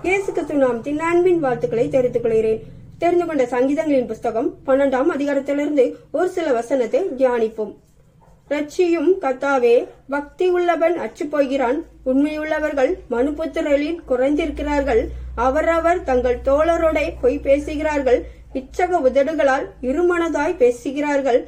இயேசு கிறிஸ்து நாமத்தின் அன்பின் வாழ்த்துக்களை தெரிவித்துக் கொள்கிறேன். தெரிந்து கொண்ட சங்கீதங்களின் புஸ்தகம் 12ஆம் அதிகாரத்திலிருந்து ஒரு சில வசனத்தை தியானிப்போம். ரட்சியும் கர்த்தாவே, பக்தி உள்ளவன் அச்சு போகிறான். உண்மையுள்ளவர்கள் மனுபுத்திரரில் குறைந்திருக்கிறார்கள். அவரவர் தங்கள் தோழரோட பொய் பேசுகிறார்கள். இச்சக உதடுகளால் இருமனதாய் பேசுகிறார்கள்.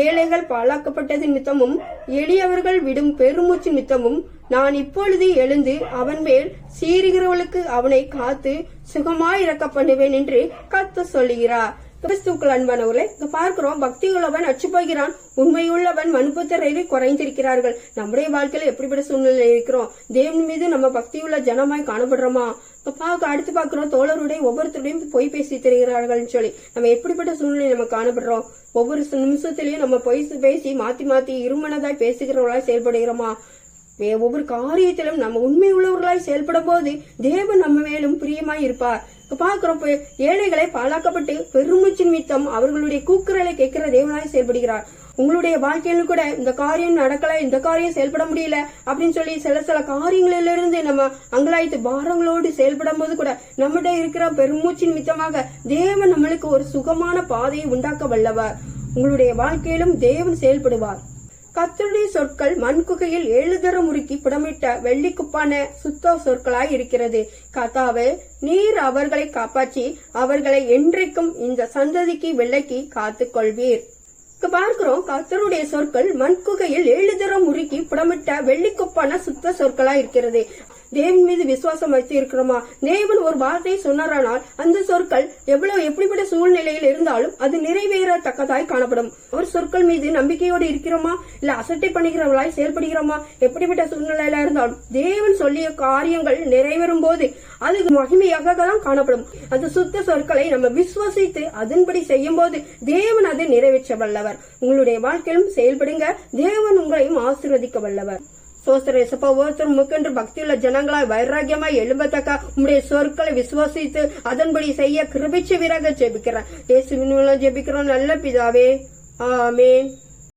ஏழைகள் பாழாக்கப்பட்டது நிமித்தமும் எளியவர்கள் விடும் பெருமூச்சு நிமித்தமும் நான் இப்பொழுது எழுந்து அவன் மேல் சீறுகிறவர்களுக்கு அவனை காத்து சுகமாய் இறக்க பண்ணுவேன் என்று கர்த்தர் சொல்லுகிறார். கிறிஸ்துக்கள் அன்பானவர்களே, இங்க பார்க்கிறோம், பக்தி உள்ளவன் அச்சு போகிறான், உண்மையுள்ளவன் மனுபுத்திரரில் குறைந்திருக்கிறார்கள். நம்முடைய வாழ்க்கையில எப்படிப்பட்ட சூழ்நிலை இருக்கிறோம்? தேவன் மீது நம்ம பக்தியுள்ள ஜனமாய் காணப்படுறோமா? அடுத்து பாக்குறோம், தோழருடைய ஒவ்வொருத்தருடையும் பொய் பேசி தெரிகிறார்கள் சொல்லி நம்ம எப்படிப்பட்ட சூழ்நிலை நம்ம காணப்படுறோம்? ஒவ்வொரு நிமிஷத்திலயும் நம்ம பொய் பேசி மாத்தி இருமனதாய் பேசுகிறவர்களாய் செயல்படுகிறோமா? ஒவ்வொரு காரியத்திலும் நம்ம உண்மை உள்ளவர்களாய் செயல்படும் போது தேவன் நம்ம மேலும் பிரியமாய் இருப்பார். பாக்குறோம், ஏழைகளை பாழாக்கப்பட்டு பெருமூச்சு நிமித்தம் அவர்களுடைய கூக்குரலை கேட்கிற தேவனாய் செயல்படுகிறார். உங்களுடைய வாழ்க்கையிலும் கூட இந்த காரியம் நடக்கல, இந்த காரியம் செயல்பட முடியல அப்படின்னு சொல்லி சில காரியங்களிலிருந்து நம்ம அங்கலாய்த்து பாரங்களோடு செயல்படும் போது கூட நம்மகிட்ட இருக்கிற பெருமூச்சு நிமித்தமாக தேவன் நம்மளுக்கு ஒரு சுகமான பாதையை உண்டாக்க வல்லவர். உங்களுடைய வாழ்க்கையிலும் தேவன் செயல்படுவார். கர்த்தருடைய சொற்கள் மண்குகையில் 7 தரம் முறுக்கி புடமிட்ட வெள்ளிக்குப்பான சுத்த சொற்களாய் இருக்கிறது. கர்த்தாவே, நீர் அவர்களை காப்பாற்றி அவர்களை என்றைக்கும் இந்த சந்ததிக்கு விலக்கி காத்துக் கொள்வீர். பார்க்கிறோம், கர்த்தருடைய சொற்கள் மண்குகையில் 7 தரம் முறுக்கி புடமிட்ட வெள்ளிக்குப்பான சுத்த சொற்களாய் இருக்கிறது. தேவன் மீது விசுவாசம் வைத்து இருக்கிறோமா? தேவன் ஒரு வார்த்தையை சொன்னாரானால் அந்த சொற்கள் எப்படிப்பட்ட சூழ்நிலையில் இருந்தாலும் அது நிறைவேறத்தக்கதாய் காணப்படும். ஒரு சொற்கள் மீது நம்பிக்கையோடு இருக்கிறோமா? இல்ல அசட்டை பண்ணுகிறவர்களாய் செயல்படுகிறோமா? எப்படிப்பட்ட சூழ்நிலையில இருந்தாலும் தேவன் சொல்லிய காரியங்கள் நிறைவேறும் போது அது மகிமையாக தான் காணப்படும். அந்த சுத்த சொற்களை நம்ம விசுவாசித்து அதன்படி செய்யும் போது தேவன் அதை நிறைவேற்ற வல்லவர். உங்களுடைய வாழ்க்கையிலும் செயல்படுங்க, தேவன் உங்களையும் ஆசீர்வதிக்க வல்லவர். ஒவ்வொருத்தரும் முக்கென்று பக்தியுள்ள ஜனங்களாய் வைராக்கியமாய் எழும்பத்தக்க உம்முடைய சொற்களை விசுவாசித்து அதன்படி செய்ய கிருபை செய்வீராக ஜெபிக்கிறேன். இயேசுவின் மூலம் ஜெபிக்கிறோம் நல்ல பிதாவே, ஆமென்.